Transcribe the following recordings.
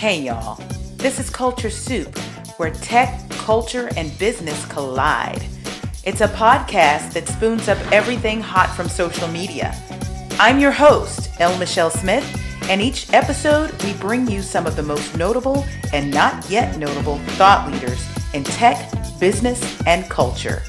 Hey y'all, this is Culture Soup, where tech, culture, and business collide. It's a podcast that spoons up everything hot from social media. I'm your host, L. Michelle Smith, and each episode we bring you some of the most notable and not yet notable thought leaders in tech, business, and culture.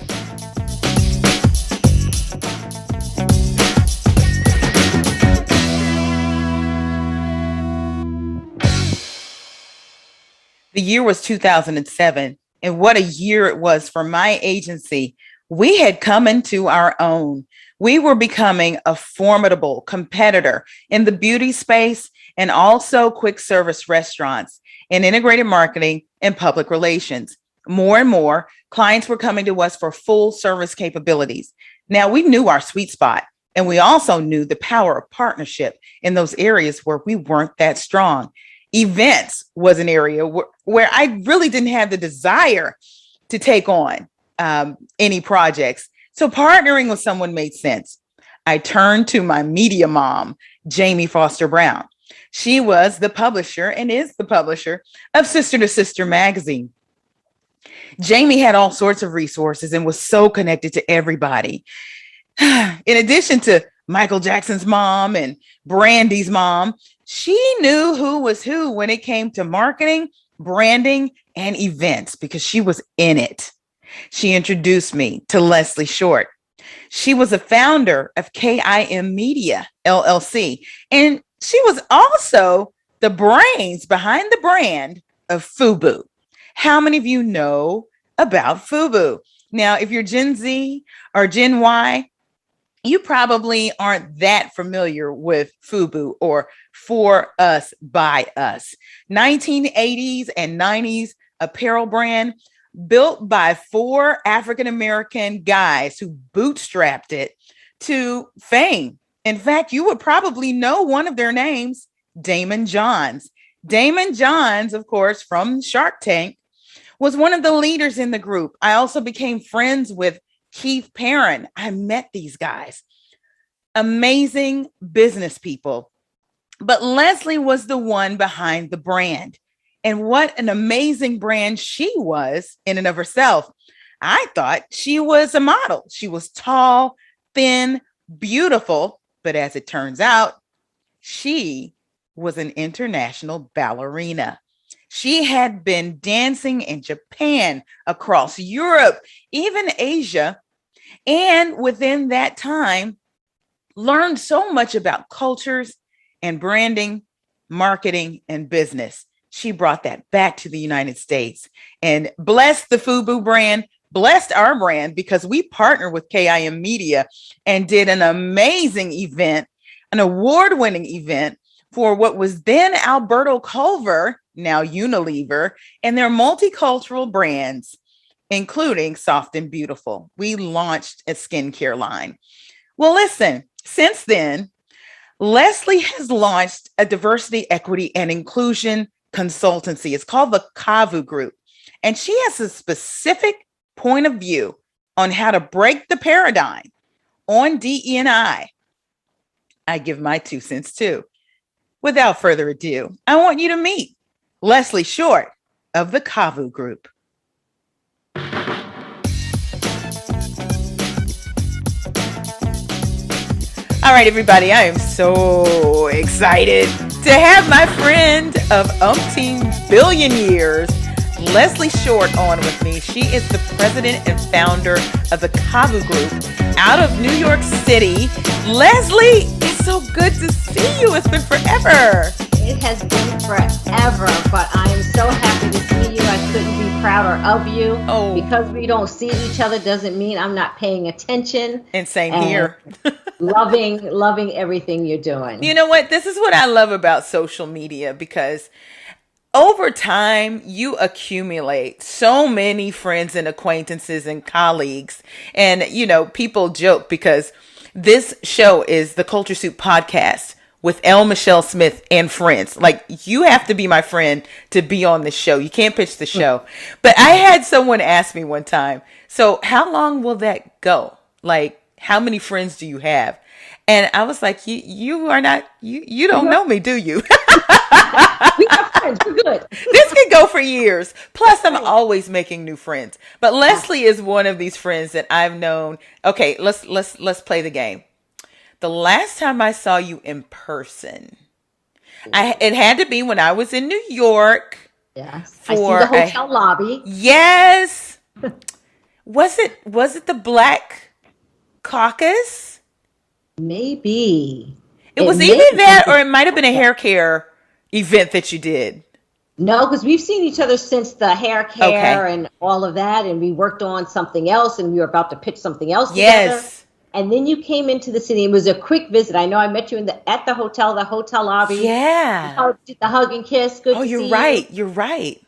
The year was 2007, and what a year it was for my agency. We had come into our own. We were becoming a formidable competitor in the beauty space and also quick service restaurants in integrated marketing and public relations. More and more clients were coming to us for full service capabilities. Now we knew our sweet spot, and we also knew the power of partnership in those areas where we weren't that strong. Events was an area where I really didn't have the desire to take on any projects. So partnering with someone made sense. I turned to my media mom, Jamie Foster Brown. She was the publisher and is the publisher of Sister to Sister magazine. Jamie had all sorts of resources and was so connected to everybody. In addition to Michael Jackson's mom and Brandy's mom, she knew who was who when it came to marketing, branding, and events because she was in it. She introduced me to Leslie Short. She was a founder of KIM Media, LLC, and she was also the brains behind the brand of FUBU. How many of you know about FUBU? Now, if you're Gen Z or Gen Y, you probably aren't that familiar with FUBU or For Us, By Us. 1980s and 90s apparel brand built by 4 African-American guys who bootstrapped it to fame. In fact, you would probably know one of their names, Daymond Johns. Daymond Johns, of course, from Shark Tank, was one of the leaders in the group. I also became friends with Keith Perrin. I met these guys. Amazing business people. But Leslie was the one behind the brand. And what an amazing brand she was in and of herself. I thought she was a model. She was tall, thin, beautiful. But as it turns out, she was an international ballerina. She had been dancing in Japan, across Europe, even Asia. And within that time, learned so much about cultures and branding, marketing, and business. She brought that back to the United States and blessed the FUBU brand, blessed our brand because we partnered with KIM Media and did an amazing event, an award-winning event for what was then Alberto Culver, now Unilever, and their multicultural brands, including Soft and Beautiful. We launched a skincare line. Well, listen, since then, Leslie has launched a diversity, equity, and inclusion consultancy. It's called the Cavu Group. And she has a specific point of view on how to break the paradigm on DE&I. I give my 2 cents too. Without further ado, I want you to meet Leslie Short of the Cavu Group. All right, everybody, I am so excited to have my friend of umpteen billion years, Leslie Short, on with me. She is the president and founder of the Cavu Group out of New York City. Leslie, it's so good to see you. It's been forever. It has been forever, but I am so happy to see you. I couldn't be prouder of you. Oh. Because we don't see each other doesn't mean I'm not paying attention. And same here. loving everything you're doing. You know what? This is what I love about social media, because over time, you accumulate so many friends and acquaintances and colleagues. And, you know, people joke because this show is the Culture Soup podcast with L. Michelle Smith and friends. Like, you have to be my friend to be on the show. You can't pitch the show. But I had someone ask me one time, so how long will that go? Like, how many friends do you have? And I was like, you are not, you don't know me, do you? We are friends. We're good. This could go for years. Plus, I'm always making new friends. But Leslie is one of these friends that I've known. Okay, let's play the game. The last time I saw you in person, it had to be when I was in New York. Yes. I see the hotel lobby. Yes. Was it the Black Caucus? Maybe. It was either that or it might have been a hair care event that you did. No, because we've seen each other since the hair care and all of that, and we worked on something else, and we were about to pitch something else together. Yes. And then you came into the city. It was a quick visit. I know I met you at the hotel lobby. Yeah. The hug and kiss. Good to see you. Oh, you're right. You're right.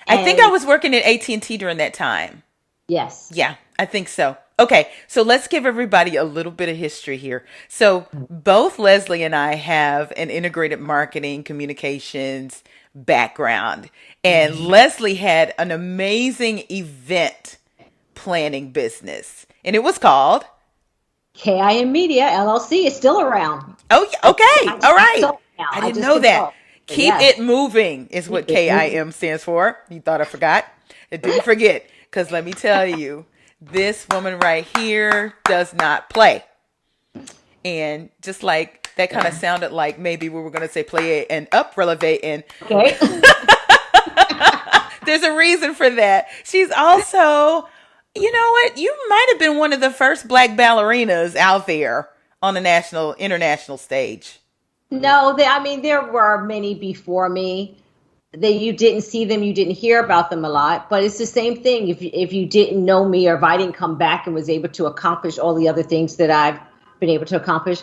I think I was working at AT&T during that time. Yes. Yeah, I think so. Okay, so let's give everybody a little bit of history here. So both Leslie and I have an integrated marketing communications background. And Leslie had an amazing event planning business. And it was called KIM Media LLC. Is still around. Oh, okay. All right. I didn't know that. Keep it moving is what KIM stands for. You thought I forgot? I didn't forget. Because let me tell you, this woman right here does not play. And just like that kind of sounded like maybe we were going to say play and up relevate. And okay. There's a reason for that. She's also, you know what? You might have been one of the first Black ballerinas out there on the international stage. No, there were many before me. You didn't see them, you didn't hear about them a lot, but it's the same thing. If you didn't know me, or if I didn't come back and was able to accomplish all the other things that I've been able to accomplish,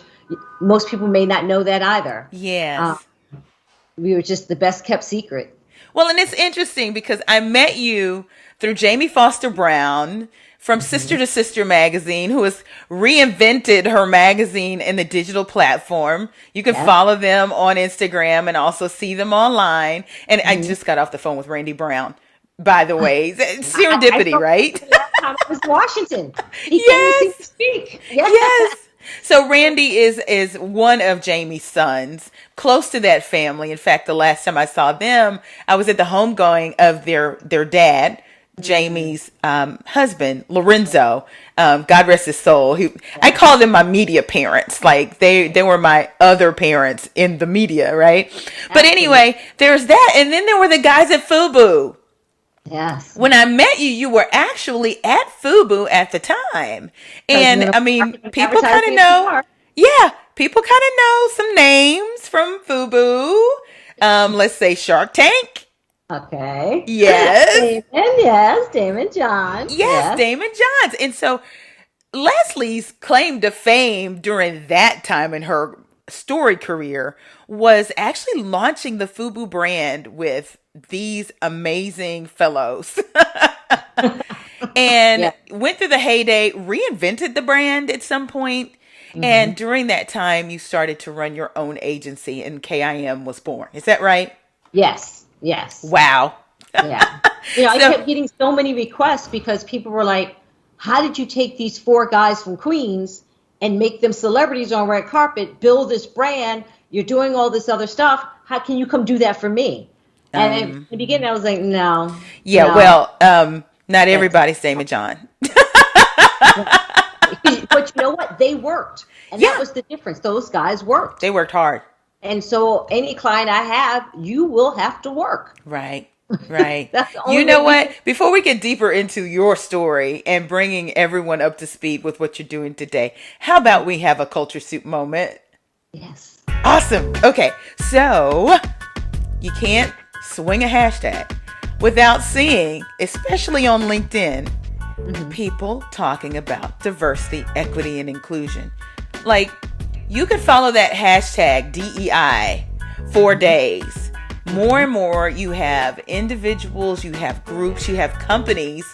most people may not know that either. Yes. We were just the best kept secret. Well, and it's interesting because I met you through Jamie Foster Brown from Sister to Sister magazine, who has reinvented her magazine in the digital platform. You can follow them on Instagram and also see them online. And I just got off the phone with Randy Brown, by the way. Serendipity, right? I was in Washington. He came to speak. Yes. So Randy is one of Jamie's sons, close to that family. In fact, the last time I saw them, I was at the homegoing of their dad, Jamie's husband, Lorenzo. God rest his soul. I call them my media parents. Like they were my other parents in the media, right? But anyway, there's that. And then there were the guys at FUBU. Yes. When I met you, you were actually at FUBU at the time. And I mean, people kind of know. Yeah, people kind of know some names from FUBU. Let's say Shark Tank. Okay. Yes. Daymond John. Yes, Daymond Johns. And so Leslie's claim to fame during that time in her storied career was actually launching the FUBU brand with these amazing fellows. And went through the heyday, reinvented the brand at some point. And during that time, you started to run your own agency and KIM was born. Is that right? Yes. Wow. Yeah. I kept getting so many requests because people were like, how did you take these 4 guys from Queens and make them celebrities on red carpet, build this brand? You're doing all this other stuff. How can you come do that for me? And in the beginning, I was like, no. Yeah, no. Well, not everybody's Daymond John. But you know what? They worked. And that was the difference. Those guys worked. They worked hard. And so any client I have, you will have to work. Right. You know what? Before we get deeper into your story and bringing everyone up to speed with what you're doing today, how about we have a Culture Soup moment? Yes. Awesome. Okay. So you can't swing a hashtag without seeing, especially on LinkedIn, people talking about diversity, equity, and inclusion. Like, you could follow that hashtag DEI for days. More and more, you have individuals, you have groups, you have companies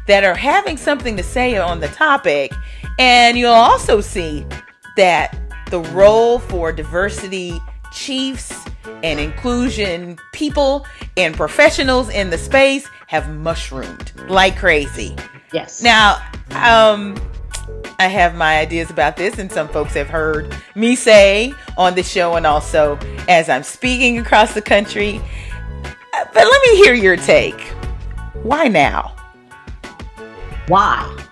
that are having something to say on the topic. And you'll also see that the role for diversity chiefs and inclusion people and professionals in the space have mushroomed like crazy. Yes. Now, I have my ideas about this, and some folks have heard me say on the show and also as I'm speaking across the country. But let me hear your take. Why now? Why?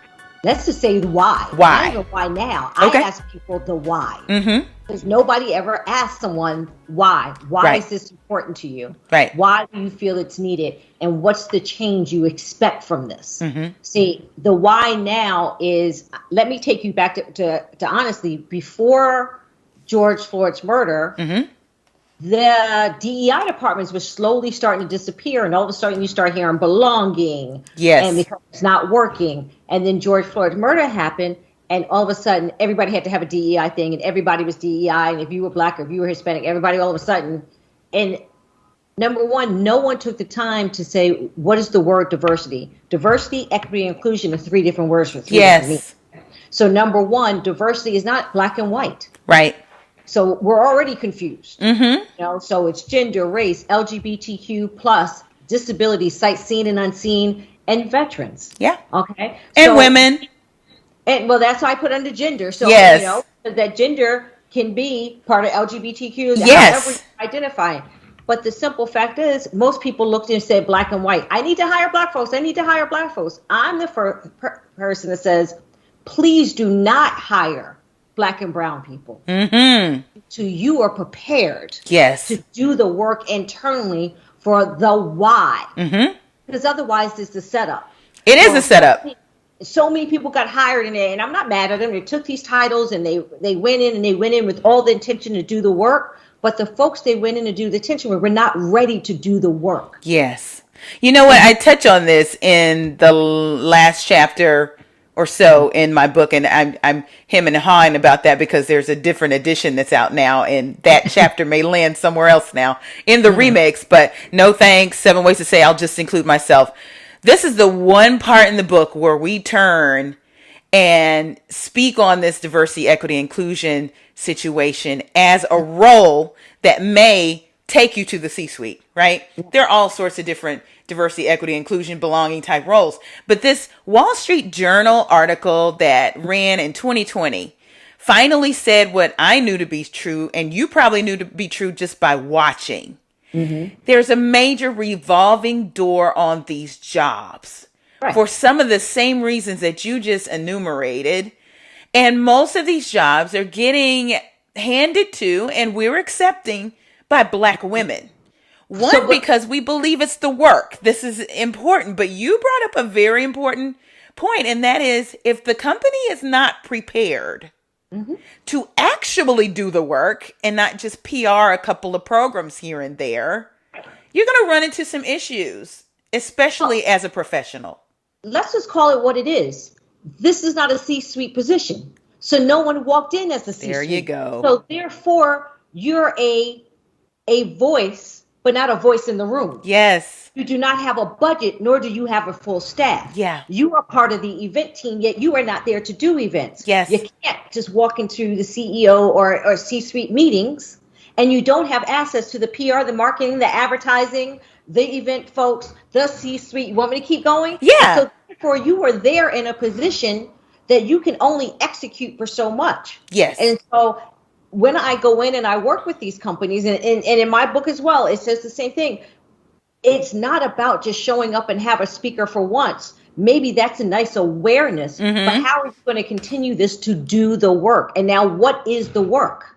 Let's just say the why. Why? Not even why now. Okay. I ask people the why. Mm-hmm. Because nobody ever asks someone why. Why is this important to you? Right. Why do you feel it's needed? And what's the change you expect from this? Mm-hmm. See, the why now is, let me take you back to honestly, before George Floyd's murder, mm-hmm. the DEI departments were slowly starting to disappear, and all of a sudden you start hearing belonging, and because it's not working. And then George Floyd's murder happened, and all of a sudden everybody had to have a DEI thing, and everybody was DEI, and if you were Black or if you were Hispanic, everybody all of a sudden. And number one, no one took the time to say, what is the word diversity? Diversity, equity, and inclusion are three different words for three different meanings. So number one, diversity is not black and white. Right. So we're already confused. Mm-hmm. So it's gender, race, LGBTQ plus, disability, sight seen and unseen, and veterans. Yeah. Okay. And women. And well, that's why I put under gender. So that gender can be part of LGBTQ. However you identify. But the simple fact is, most people looked and said black and white. I need to hire Black folks. I need to hire Black folks. I'm the first person that says, please do not hire Black and brown people. Mm-hmm. So you are prepared to do the work internally for the why. Mm-hmm. Because otherwise it's the setup. It is a setup. So many people got hired in there, and I'm not mad at them. They took these titles and they went in with all the intention to do the work. But the folks they went in to do the intention were not ready to do the work. Yes. You know what? I touch on this in the last chapter or so in my book, and I'm him and hawing about that because there's a different edition that's out now, and that chapter may land somewhere else now in the remix. But no thanks. 7 ways to say I'll just include myself. This is the one part in the book where we turn and speak on this diversity, equity, inclusion situation as a role that may take you to the C-suite, right? There are all sorts of different diversity, equity, inclusion, belonging type roles. But this Wall Street Journal article that ran in 2020 finally said what I knew to be true, and you probably knew to be true just by watching. Mm-hmm. There's a major revolving door on these jobs for some of the same reasons that you just enumerated. And most of these jobs are getting handed to, and we're accepting, by Black women. One, because we believe it's the work. This is important. But you brought up a very important point, and that is, if the company is not prepared to actually do the work and not just PR a couple of programs here and there, you're going to run into some issues, especially as a professional. Let's just call it what it is. This is not a C-suite position. So no one walked in as a C-suite. There you go. So therefore, you're a voice, but not a voice in the room. Yes. You do not have a budget, nor do you have a full staff. Yeah. You are part of the event team, yet you are not there to do events. Yes. You can't just walk into the CEO or C-suite meetings, and you don't have access to the PR, the marketing, the advertising, the event folks, the C-suite. You want me to keep going? Yeah. So therefore, you are there in a position that you can only execute for so much. Yes. And so when I go in and I work with these companies, and in my book as well, it says the same thing. It's not about just showing up and have a speaker for once. Maybe that's a nice awareness, but how are you going to continue this to do the work? And now what is the work?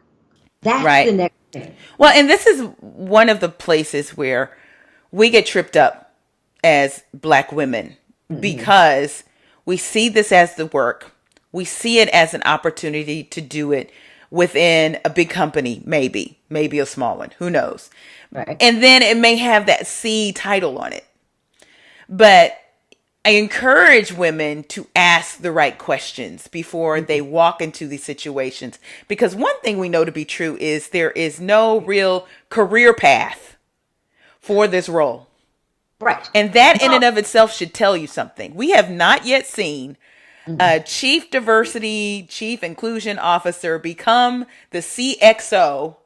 That's the next thing. Well, and this is one of the places where we get tripped up as Black women because we see this as the work. We see it as an opportunity to do it within a big company, maybe a small one, who knows? Right. And then it may have that C title on it. But I encourage women to ask the right questions before they walk into these situations. Because one thing we know to be true is there is no real career path for this role. Right. And that in and of itself should tell you something. We have not yet seen a chief diversity, chief inclusion officer become the CXO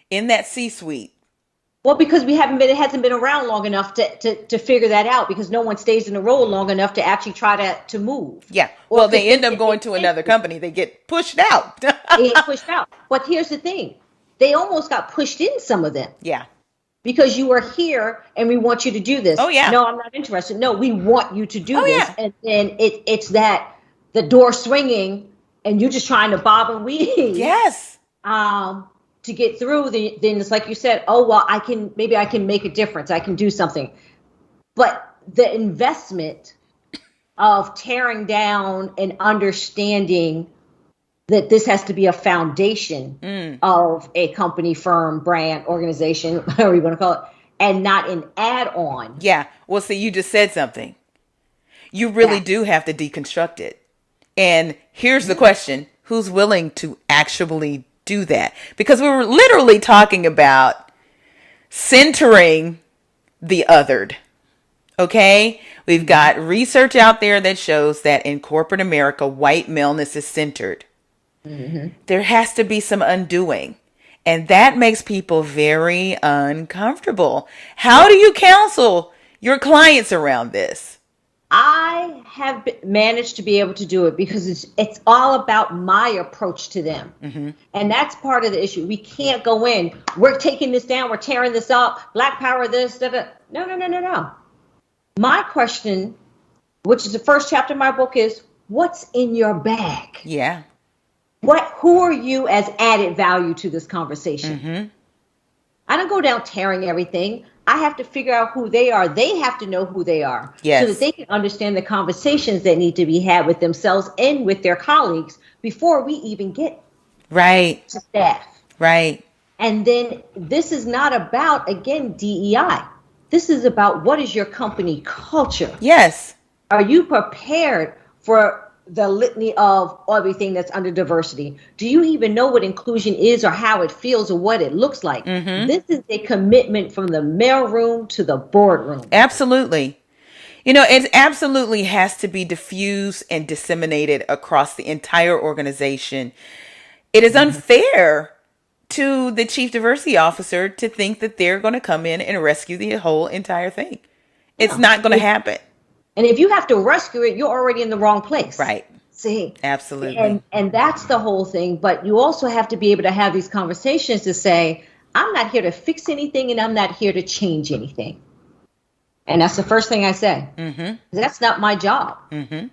in that C-suite Well, because it hasn't been around long enough to figure that out, because no one stays in the role long enough to actually try to move. Yeah. Or Well, because they end up going to another company. They get pushed out. they get pushed out. But here's the thing. They almost got pushed in, some of them. Yeah. Because you are here and we want you to do this. Oh, yeah. No, I'm not interested. No, we want you to do this. Yeah. And then it's that the door swinging and you're just trying to bob and weave. Yes. To get through, then it's like you said, oh, well, maybe I can make a difference. I can do something. But the investment of tearing down and understanding that this has to be a foundation of a company, firm, brand, organization, whatever you want to call it, and not an add-on. Yeah. Well, see, you just said something. You really do have to deconstruct it. And here's the question. Who's willing to actually do that? Because we were literally talking about centering the othered. Okay? We've got research out there that shows that in corporate America, white maleness is centered. Mm-hmm. There has to be some undoing. And that makes people very uncomfortable. How do you counsel your clients around this? I have managed to be able to do it because it's all about my approach to them. Mm-hmm. And that's part of the issue. We can't go in, we're taking this down, we're tearing this up, Black Power this, da. No. My question, which is the first chapter of my book, is what's in your bag? Yeah. Who are you as added value to this conversation? Mm-hmm. I don't go down tearing everything. I have to figure out who they are. They have to know who they are. Yes. So that they can understand the conversations that need to be had with themselves and with their colleagues before we even get to staff. Right. And then this is not about, again, DEI. This is about what is your company culture? Yes. Are you prepared for the litany of everything that's under diversity? Do you even know what inclusion is or how it feels or what it looks like? Mm-hmm. This is a commitment from the mailroom to the boardroom. Absolutely. It absolutely has to be diffused and disseminated across the entire organization. It is unfair to the chief diversity officer to think that they're going to come in and rescue the whole entire thing. It's not going to happen. And if you have to rescue it, you're already in the wrong place. Right. See? Absolutely. And that's the whole thing. But you also have to be able to have these conversations to say, I'm not here to fix anything and I'm not here to change anything. And that's the first thing I say. Mm-hmm. That's not my job. Mm-hmm.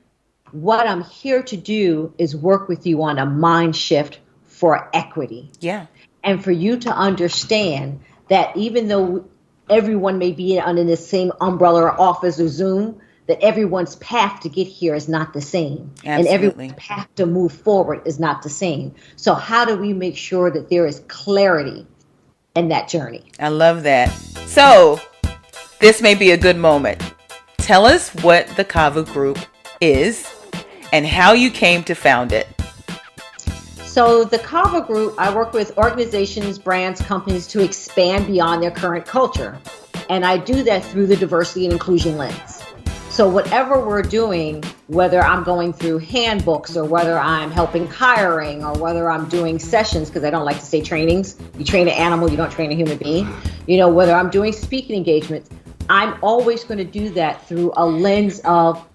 What I'm here to do is work with you on a mind shift for equity. Yeah. And for you to understand that even though everyone may be under the same umbrella or office or Zoom, that everyone's path to get here is not the same. Absolutely. And everyone's path to move forward is not the same. So how do we make sure that there is clarity in that journey? I love that. So this may be a good moment. Tell us what the Cavu Group is and how you came to found it. So the KAVA Group, I work with organizations, brands, companies to expand beyond their current culture. And I do that through the diversity and inclusion lens. So whatever we're doing, whether I'm going through handbooks or whether I'm helping hiring or whether I'm doing sessions, because I don't like to say trainings. You train an animal, you don't train a human being. Whether I'm doing speaking engagements, I'm always going to do that through a lens of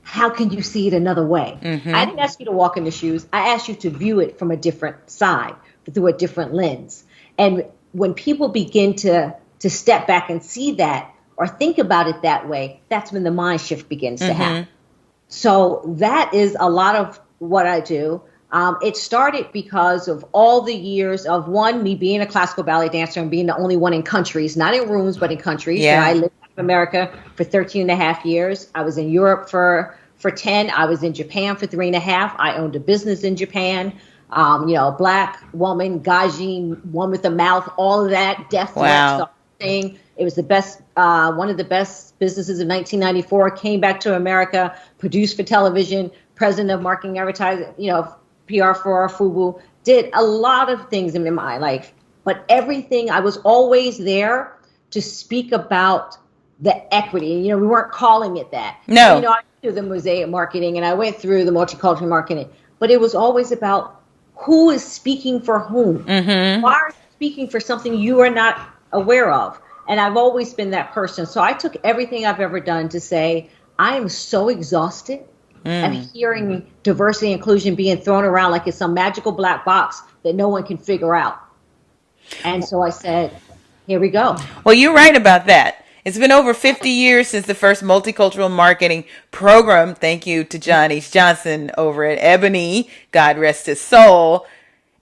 how can you see it another way? Mm-hmm. I didn't ask you to walk in the shoes. I asked you to view it from a different side, through a different lens. And when people begin to step back and see that or think about it that way, that's when the mind shift begins to happen. So that is a lot of what I do. It started because of all the years of me being a classical ballet dancer and being the only one in countries, not in rooms, but in countries. Yeah. I lived in America for 13 and a half years. I was in Europe for 10. I was in Japan for 3.5. I owned a business in Japan. Black woman, gaijin, one with a mouth, all of that, death threats, the thing. It was the best, one of the best businesses in 1994. Came back to America, produced for television, president of marketing advertising, PR for FUBU, did a lot of things in my life. But everything, I was always there to speak about the equity. We weren't calling it that. No. I went through the mosaic marketing and I went through the multicultural marketing, but it was always about who is speaking for whom. Mm-hmm. Why are you speaking for something you are not aware of. And I've always been that person. So I took everything I've ever done to say, I am so exhausted of hearing diversity and inclusion being thrown around like it's some magical black box that no one can figure out. And so I said, here we go. Well, you're right about that. It's been over 50 years since the first multicultural marketing program. Thank you to John H. Johnson over at Ebony, God rest his soul.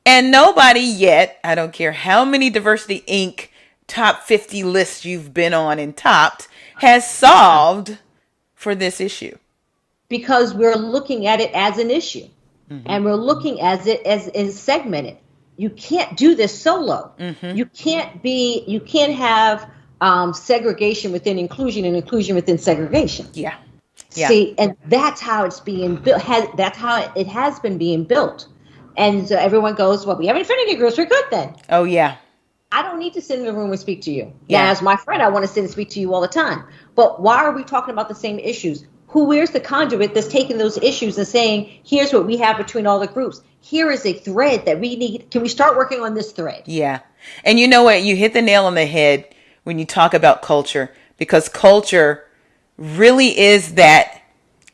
And nobody yet, I don't care how many Diversity Inc. top 50 lists you've been on and topped, has solved for this issue. Because we're looking at it as an issue, and we're looking at it as segmented. You can't do this solo. You can't have segregation within inclusion and inclusion within segregation. Yeah. See, and that's how it's being built. That's how it has been being built. And so everyone goes, well, we have affinity groups. We're good then. Oh, yeah. I don't need to sit in the room and speak to you. Yeah. Now, as my friend, I want to sit and speak to you all the time. But why are we talking about the same issues? Where's the conduit that's taking those issues and saying, here's what we have between all the groups. Here is a thread that we need. Can we start working on this thread? Yeah. And you know what? You hit the nail on the head when you talk about culture, because culture really is that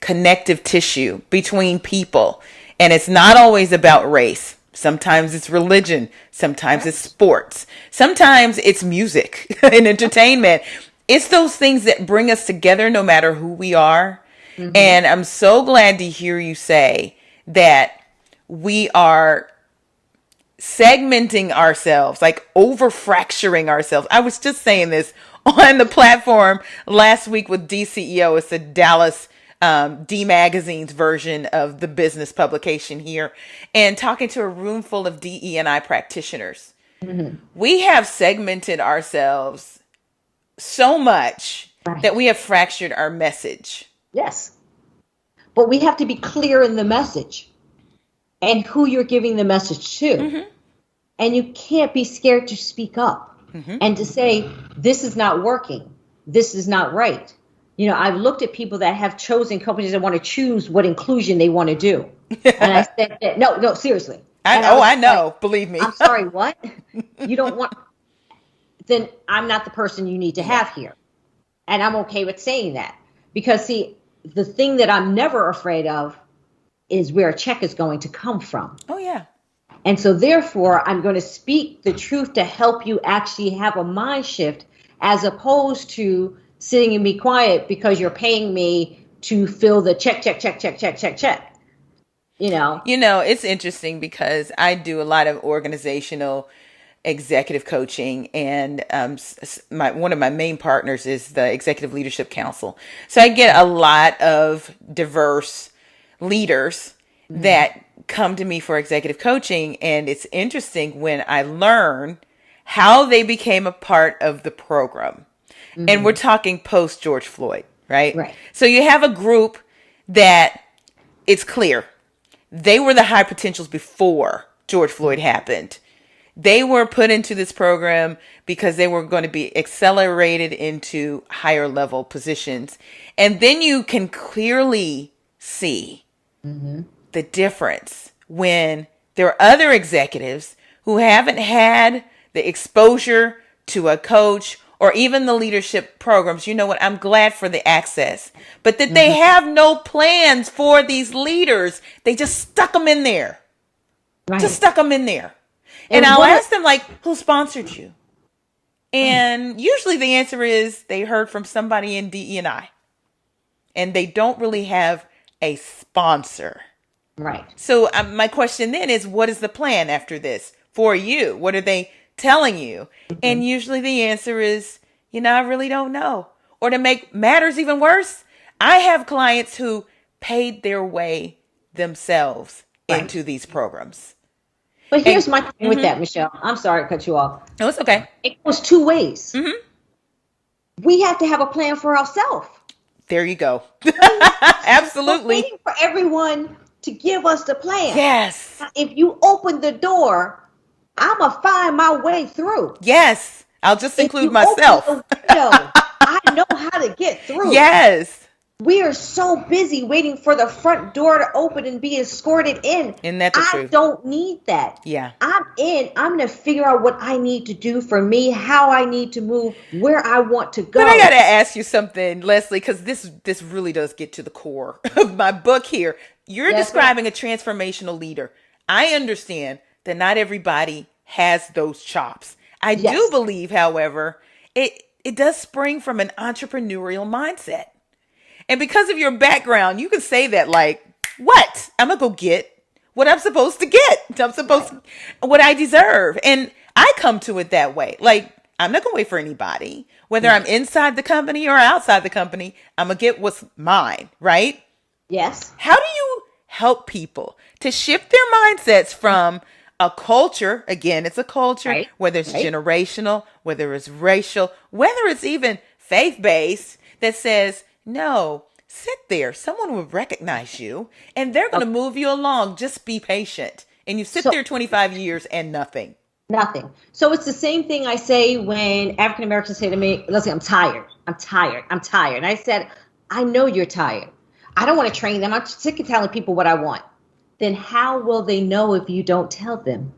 connective tissue between people. And it's not always about race. Sometimes it's religion. Sometimes it's sports. Sometimes it's music and entertainment. It's those things that bring us together no matter who we are. And I'm so glad to hear you say that we are segmenting ourselves, like over fracturing ourselves. I was just saying this on the platform last week with DCEO. It's the Dallas D Magazine's version of the business publication here, and talking to a room full of DE&I practitioners. We have segmented ourselves so much that we have fractured our message. Yes. But we have to be clear in the message and who you're giving the message to. And you can't be scared to speak up and to say, this is not working. This is not right. You know, I've looked at people that have chosen companies that want to choose what inclusion they want to do. And I said, no, seriously. I know. Believe me. I'm sorry, what? You don't want, then I'm not the person you need to have here. And I'm okay with saying that. Because, see, the thing that I'm never afraid of is where a check is going to come from. Oh, yeah. And so, therefore, I'm going to speak the truth to help you actually have a mind shift, as opposed to sitting and be quiet because you're paying me to fill the check. You know, it's interesting because I do a lot of organizational executive coaching, and one of my main partners is the Executive Leadership Council. So I get a lot of diverse leaders that come to me for executive coaching, and it's interesting when I learn how they became a part of the program. And we're talking post George Floyd, right? Right. So you have a group that it's clear they were the high potentials before George Floyd happened. They were put into this program because they were going to be accelerated into higher level positions. And then you can clearly see the difference when there are other executives who haven't had the exposure to a coach or even the leadership programs. You know what? I'm glad for the access, but that they have no plans for these leaders. They just stuck them in there. right. Just stuck them in there. And I'll ask them, like, who sponsored you? And usually the answer is they heard from somebody in DE&I. And they don't really have a sponsor. Right. So my question then is, what is the plan after this for you? What are they telling you? And usually the answer is, I really don't know. Or to make matters even worse, I have clients who paid their way themselves into these programs. But here's my thing with that, Michelle. I'm sorry to cut you off. No, it's okay. It goes two ways. We have to have a plan for ourselves. There you go. Absolutely. We're waiting for everyone to give us the plan. Yes. If you open the door, I'm going to find my way through. Yes. I'll just include myself. I know how to get through. Yes. We are so busy waiting for the front door to open and be escorted in. Isn't that the truth? I don't need that. Yeah. I'm in. I'm going to figure out what I need to do for me, how I need to move, where I want to go. But I got to ask you something, Leslie, because this really does get to the core of my book here. You're describing a transformational leader. I understand that not everybody has those chops. I do believe, however, it does spring from an entrepreneurial mindset. And because of your background, you can say that like, what? I'm going to go get what I'm supposed to get. What I deserve. And I come to it that way. Like, I'm not going to wait for anybody. Whether I'm inside the company or outside the company, I'm going to get what's mine, right? Yes. How do you help people to shift their mindsets from a culture, again, it's a culture, whether it's generational, whether it's racial, whether it's even faith-based, that says, no, sit there. Someone will recognize you and they're going to move you along. Just be patient. And you sit there 25 years and nothing. Nothing. So it's the same thing I say when African Americans say to me, listen, I'm tired. And I said, I know you're tired. I don't want to train them. I'm sick of telling people what I want. Then how will they know if you don't tell them?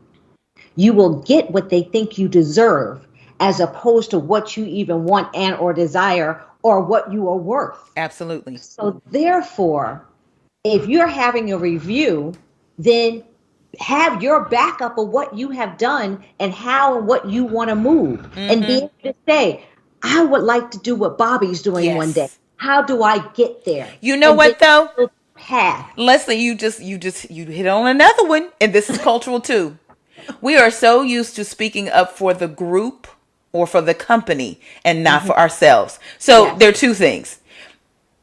You will get what they think you deserve as opposed to what you even want and or desire or what you are worth. Absolutely. So therefore, if you're having a review, then have your backup of what you have done and how and what you want to move. And be able to say, I would like to do what Bobby's doing one day. How do I get there? You know what though? Path. Leslie, you hit on another one, and this is cultural too. We are so used to speaking up for the group or for the company and not for ourselves. So there are two things.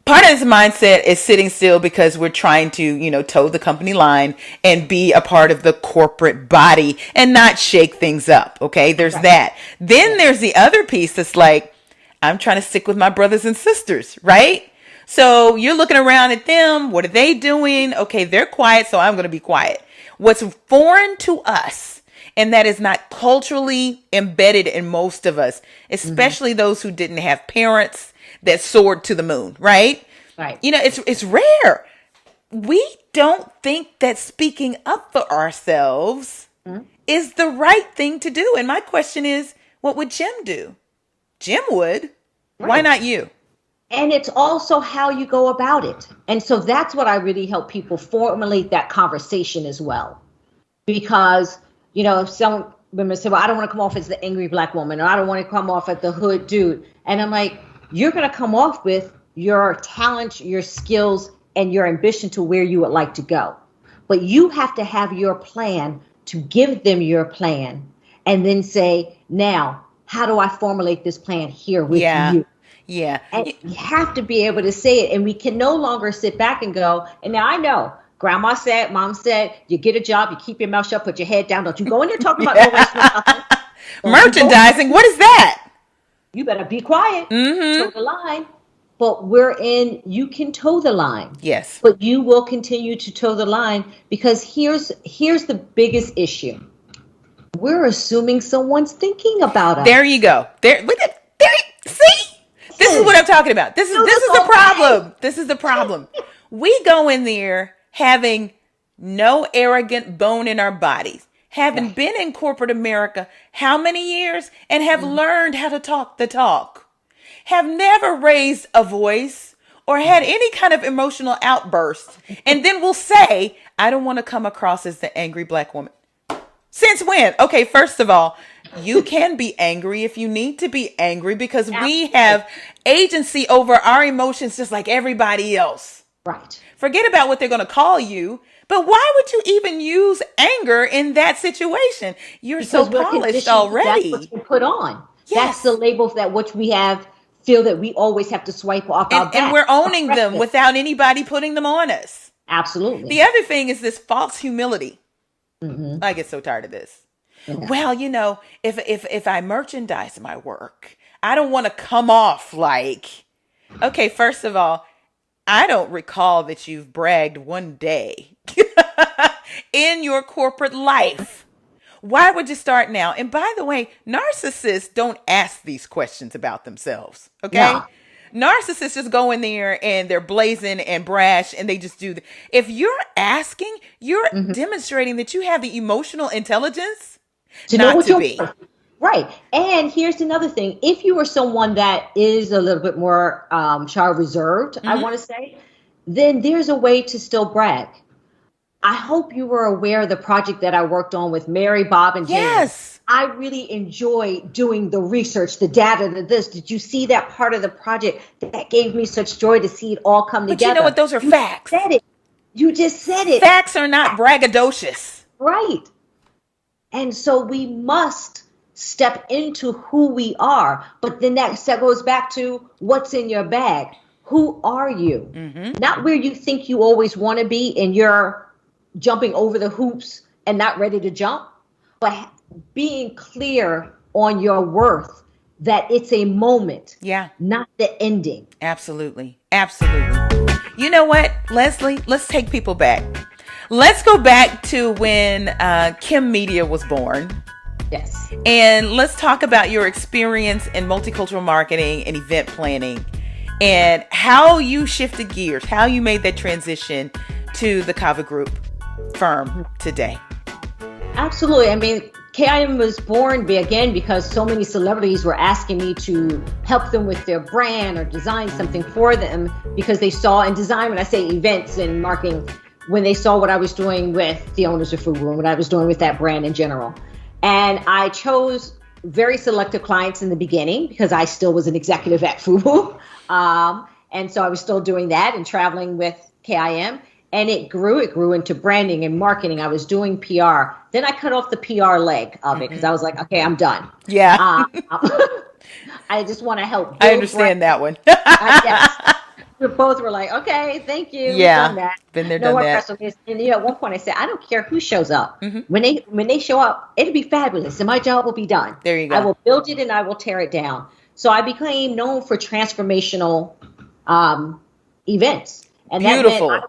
Part of this mindset is sitting still because we're trying to, toe the company line and be a part of the corporate body and not shake things up. Okay, there's that. Then there's the other piece that's like, I'm trying to stick with my brothers and sisters, right? So you're looking around at them. What are they doing? Okay, they're quiet, so I'm going to be quiet. What's foreign to us, and that is not culturally embedded in most of us, especially those who didn't have parents that soared to the moon, right? Right. It's rare. We don't think that speaking up for ourselves is the right thing to do. And my question is, what would Jim do? Jim would. Right. Why not you? And it's also how you go about it. And so that's what I really help people formulate that conversation as well. Because, if some women say, well, I don't want to come off as the angry black woman, or I don't want to come off as the hood dude. And I'm like, you're going to come off with your talent, your skills, and your ambition to where you would like to go. But you have to have your plan to give them your plan and then say, now, how do I formulate this plan here with you? Yeah. And you have to be able to say it. And we can no longer sit back and go, and now I know grandma said, mom said, you get a job, you keep your mouth shut, put your head down. Don't you go in there talking about no racial nothing. Merchandising. What is that? You better be quiet. Toe the line. But you can toe the line. Yes. But you will continue to toe the line because here's the biggest issue. We're assuming someone's thinking about us. There you go. See? This is what I'm talking about. This is the problem. This is the problem. We go in there having no arrogant bone in our bodies, having been in corporate America how many years, and have learned how to talk the talk, have never raised a voice or had any kind of emotional outburst, and then we'll say, I don't want to come across as the angry black woman. Since when? Okay, first of all, you can be angry if you need to be angry because we have agency over our emotions just like everybody else. Right. Forget about what they're going to call you. But why would you even use anger in that situation? You're so polished already. That's what you put on. Yes. That's the labels that which we feel that we always have to swipe off our back. And we're owning them without anybody putting them on us. Absolutely. The other thing is this false humility. I get so tired of this. Well, if I merchandise my work, I don't want to come off like, okay, first of all, I don't recall that you've bragged one day in your corporate life. Why would you start now? And by the way, narcissists don't ask these questions about themselves. Okay. Narcissists just go in there and they're blazing and brash and they just do. If you're asking, you're demonstrating that you have the emotional intelligence to know what to you're be. Right. And here's another thing. If you are someone that is a little bit more child reserved, I want to say, then there's a way to still brag. I hope you were aware of the project that I worked on with Mary, Bob, and Daymond. Yes. I really enjoy doing the research, the data, this. Did you see that part of the project that gave me such joy to see it all come together? But you know what? Those are facts. Said it. You just said it. Facts are not braggadocious. Right. And so we must step into who we are. But then that goes back to what's in your bag. Who are you? Not where you think you always want to be and you're jumping over the hoops and not ready to jump, but being clear on your worth, that it's a moment, not the ending. Absolutely. Absolutely. You know what, Leslie? Let's take people back. Let's go back to when Kim Media was born. Yes. And let's talk about your experience in multicultural marketing and event planning and how you shifted gears, how you made that transition to the Cavu Group firm today. Absolutely. I mean, KIM was born again because so many celebrities were asking me to help them with their brand or design something for them because they saw in design, when I say events and marketing, when they saw what I was doing with the owners of FUBU and what I was doing with that brand in general. And I chose very selective clients in the beginning because I still was an executive at FUBU. And so I was still doing that and traveling with KIM. And it grew into branding and marketing. I was doing PR. Then I cut off the PR leg of it because I was like, okay, I'm done. Yeah. I just want to help. I understand that one. Yes. We both were like, okay, thank you. Yeah. Done that. Been there, done that. And at one point I said, I don't care who shows up. When they show up, it'll be fabulous and my job will be done. There you go. I will build it and I will tear it down. So I became known for transformational events. And beautiful.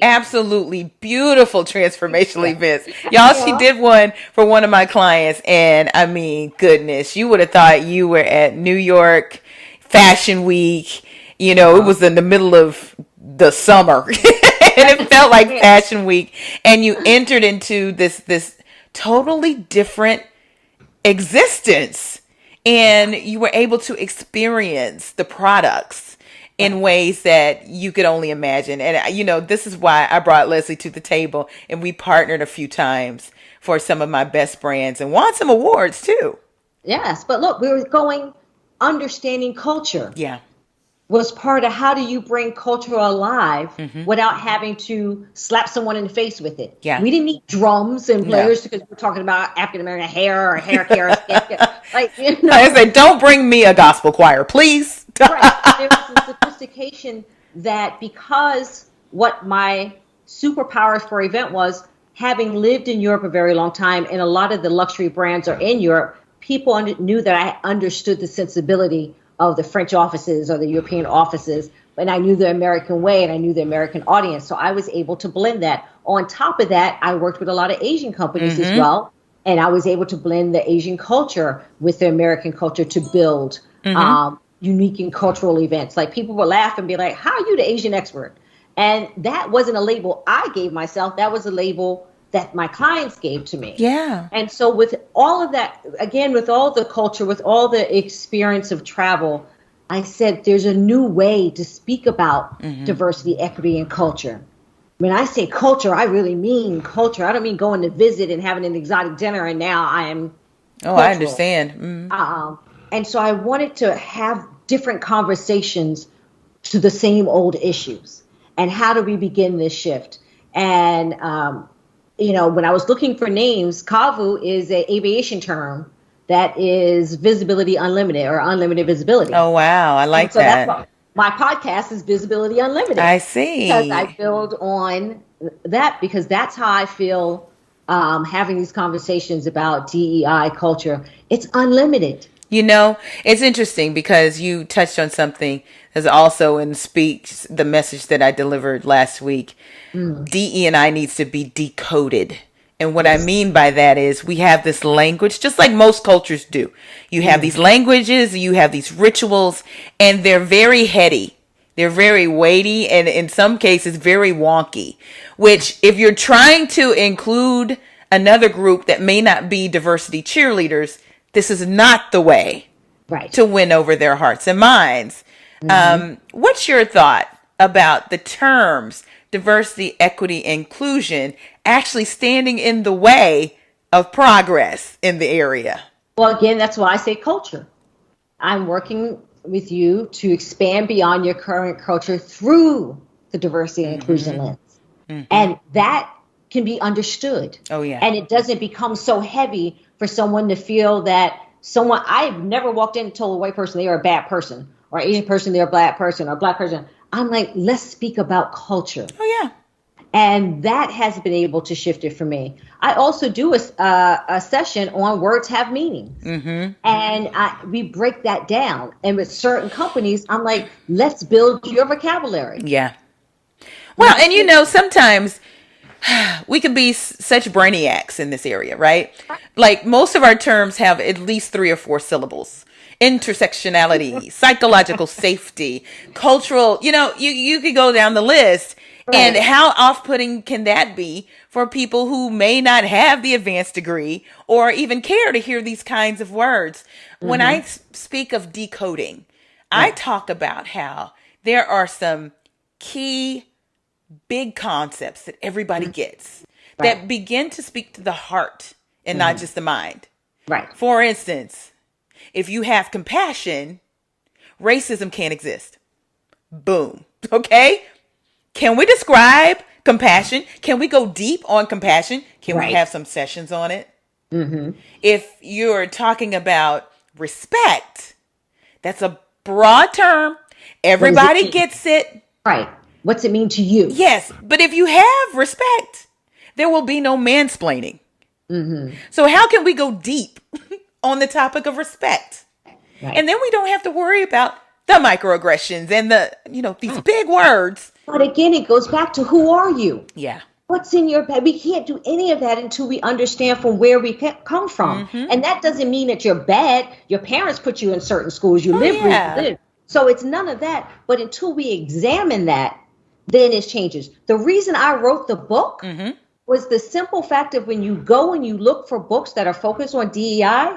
Absolutely beautiful transformational events. Y'all, she did one for one of my clients. And I mean, goodness, you would have thought you were at New York Fashion Week. You know, it was in the middle of the summer and it felt like Fashion Week. And you entered into this totally different existence and you were able to experience the products in ways that you could only imagine. And, you know, this is why I brought Leslie to the table and we partnered a few times for some of my best brands and won some awards too. Yes. But look, we were going understanding culture. Yeah. Was part of how do you bring culture alive without having to slap someone in the face with it. Yeah. We didn't need drums and players because we're talking about African-American hair or hair care. Like, you know. I say, don't bring me a gospel choir, please. Right. There was a sophistication that because what my superpowers for event was, having lived in Europe a very long time and a lot of the luxury brands are in Europe, people knew that I understood the sensibility of the French offices or the European offices, and I knew the American way and I knew the American audience. So I was able to blend that. On top of that, I worked with a lot of Asian companies as well, and I was able to blend the Asian culture with the American culture to build unique and cultural events. Like people would laugh and be like, how are you the Asian expert? And that wasn't a label I gave myself. That was a label that my clients gave to me. Yeah. And so with all of that, again, with all the culture, with all the experience of travel, I said, there's a new way to speak about diversity, equity, and culture. When I say culture, I really mean culture. I don't mean going to visit and having an exotic dinner and now I am cultural. I understand. And so I wanted to have different conversations to the same old issues. And how do we begin this shift? And, you know, when I was looking for names, Cavu is an aviation term that is visibility unlimited or unlimited visibility. Oh, wow. I like that. That's my podcast is Visibility Unlimited. I see. Because I build on that because that's how I feel having these conversations about DEI culture. It's unlimited. You know, it's interesting because you touched on something that's also in speech, the message that I delivered last week. DE&I needs to be decoded And what I mean by that is we have this language, just like most cultures do. You have these languages, you have these rituals, and they're very heady. They're very weighty, and in some cases, very wonky. Which, if you're trying to include another group that may not be diversity cheerleaders, this is not the way to win over their hearts and minds. What's your thought about the terms diversity, equity, inclusion actually standing in the way of progress in the area? Well, again, that's why I say culture. I'm working with you to expand beyond your current culture through the diversity and inclusion lens. And that can be understood. Oh, yeah. And it doesn't become so heavy for someone to feel that I've never walked in and told a white person they are a bad person, or Asian person they're a black person, or a black person. I'm like, let's speak about culture. Oh, yeah. And that has been able to shift it for me. I also do a session on words have meaning. And we break that down. And with certain companies, I'm like, let's build your vocabulary. Yeah. Well, and sometimes we can be such brainiacs in this area, right? Like most of our terms have at least 3 or 4 syllables. Intersectionality, psychological safety, cultural, you could go down the list. And how off-putting can that be for people who may not have the advanced degree or even care to hear these kinds of words? When I speak of decoding, I talk about how there are some key big concepts that everybody gets that begin to speak to the heart and not just the mind. Right. For instance, if you have compassion, racism can't exist. Boom. Okay? Can we describe compassion? Can we go deep on compassion? Can we have some sessions on it? If you're talking about respect, that's a broad term. Everybody gets it. Right. What's it mean to you? Yes. But if you have respect, there will be no mansplaining. So how can we go deep on the topic of respect? And then we don't have to worry about the microaggressions and these big words. But again, it goes back to who are you? Yeah. What's in your head? We can't do any of that until we understand from where we come from. And that doesn't mean that you're bad. Your parents put you in certain schools. You live where you live. So it's none of that. But until we examine that, then it changes. The reason I wrote the book was the simple fact of when you go and you look for books that are focused on DEI,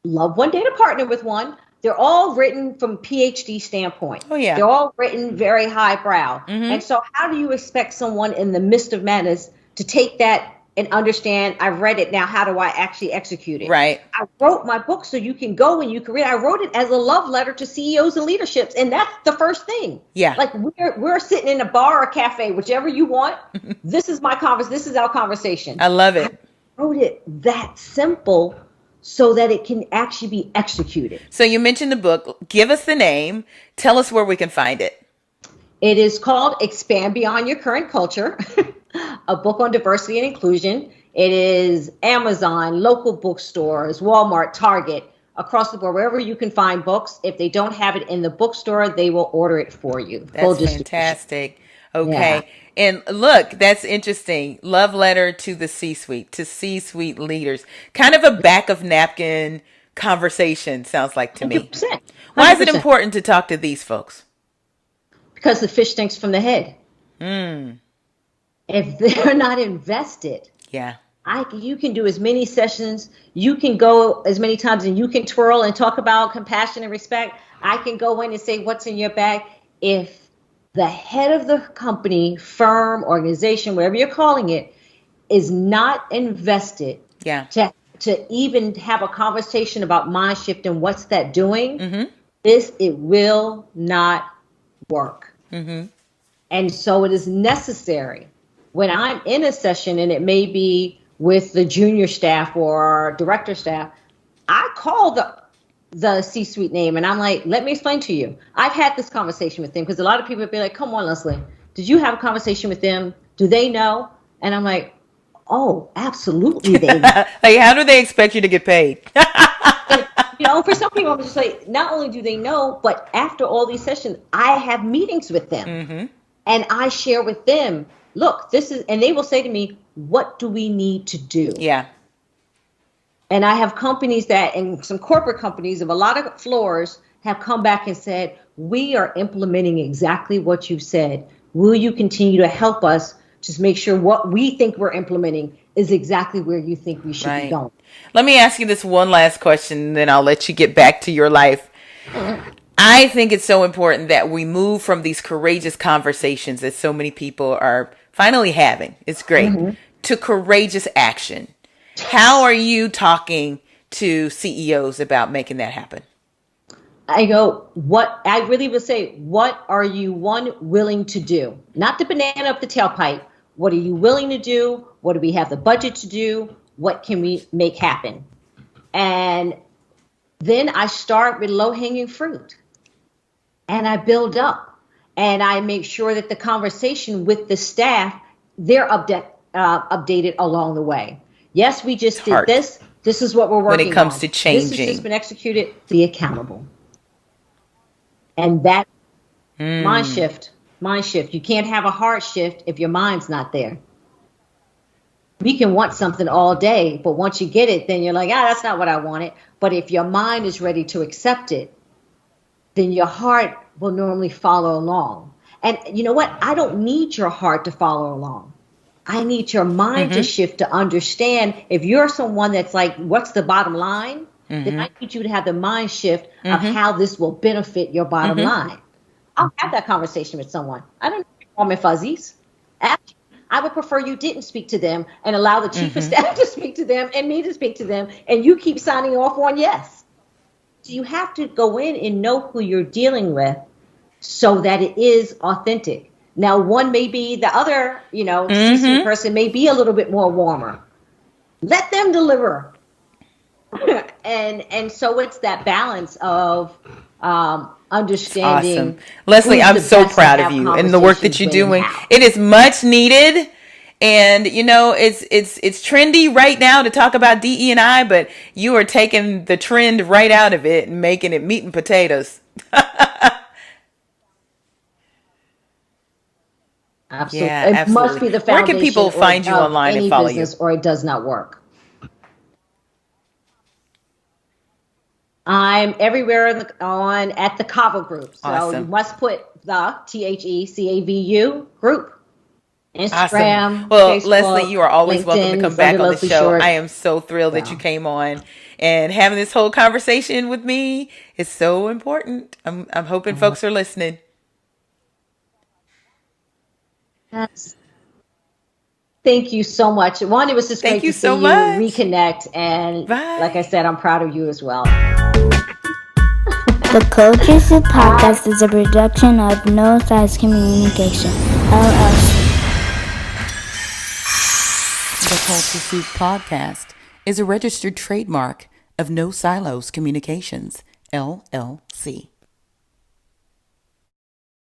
love one day to partner with one. They're all written from PhD standpoint. Oh, yeah. They're all written very highbrow. And so how do you expect someone in the midst of madness to take that and understand, I've read it, now how do I actually execute it? Right. I wrote my book so you can go and you can read. I wrote it as a love letter to CEOs and leaderships. And that's the first thing. Yeah. Like we're sitting in a bar or cafe, whichever you want. This is my conversation. This is our conversation. I love it. I wrote it that simple so that it can actually be executed. So you mentioned the book. Give us the name. Tell us where we can find it. It is called Expand Beyond Your Current Culture, a book on diversity and inclusion. It is Amazon, local bookstores, Walmart, Target, across the board, wherever you can find books. If they don't have it in the bookstore, they will order it for you. That's fantastic. Okay. Yeah. And look, that's interesting. Love letter to the C-suite, to C-suite leaders. Kind of a back of napkin conversation, sounds like to me. 100%. Why is it important to talk to these folks? Because the fish stinks from the head. If they're not invested, you can do as many sessions, you can go as many times, and you can twirl and talk about compassion and respect. I can go in and say, what's in your bag? If the head of the company, firm, organization, whatever you're calling it, is not invested to even have a conversation about mind shift and what's that doing, it will not work. And so it is necessary when I'm in a session, and it may be with the junior staff or director staff, I call the C-suite name and I'm like, let me explain to you. I've had this conversation with them, because a lot of people would be like, come on, Leslie, did you have a conversation with them? Do they know? And I'm like, oh, absolutely they know. Like, how do they expect you to get paid? For some people, I'm just like, not only do they know, but after all these sessions, I have meetings with them. And I share with them look, this is, and they will say to me, what do we need to do? Yeah. And I have companies that, and some corporate companies of a lot of floors have come back and said, we are implementing exactly what you said. Will you continue to help us just make sure what we think we're implementing is exactly where you think we should be going? Let me ask you this one last question, then I'll let you get back to your life. I think it's so important that we move from these courageous conversations that so many people are finally having. It's great. To courageous action. How are you talking to CEOs about making that happen? I go, I really would say, what are you, one, willing to do? Not the banana up the tailpipe. What are you willing to do? What do we have the budget to do? What can we make happen? And then I start with low-hanging fruit. And I build up. And I make sure that the conversation with the staff, they're updated along the way. Yes, we just did this. This is what we're working on. When it comes to changing. This has just been executed. Be accountable. And that mind shift. You can't have a heart shift if your mind's not there. We can want something all day, but once you get it, then you're like, that's not what I wanted. But if your mind is ready to accept it, then your heart will normally follow along. And you know what? I don't need your heart to follow along. I need your mind to shift to understand. If you're someone that's like, what's the bottom line? Then I need you to have the mind shift of how this will benefit your bottom line. I'll have that conversation with someone. I don't need warm and fuzzies. Actually, I would prefer you didn't speak to them and allow the chief of staff to speak to them and me to speak to them, and you keep signing off on yes. So you have to go in and know who you're dealing with so that it is authentic. Now, one may be the other, C-suite person may be a little bit more warmer. Let them deliver. and so it's that balance of understanding. Awesome. Leslie, I'm so proud of you and the work that you're doing. It is much needed. And, it's trendy right now to talk about DE&I, but you are taking the trend right out of it and making it meat and potatoes. Absolutely. Yeah, it absolutely. must be the foundation. Where can people find you online and follow you? Or it does not work. I'm everywhere at the Cavu Group. So awesome. You must put the THECAVU group. Instagram. Awesome. Well, Facebook, Leslie, you are always LinkedIn, welcome to come back on the show. Short. I am so thrilled that you came on, and having this whole conversation with me is so important. I'm hoping folks are listening. Yes. Thank you so much. One, it was just great to see you reconnect. And like I said, I'm proud of you as well. The CSuite podcast is a production of No Silos Communication, LLC. The CSuite podcast is a registered trademark of No Silos Communications, LLC.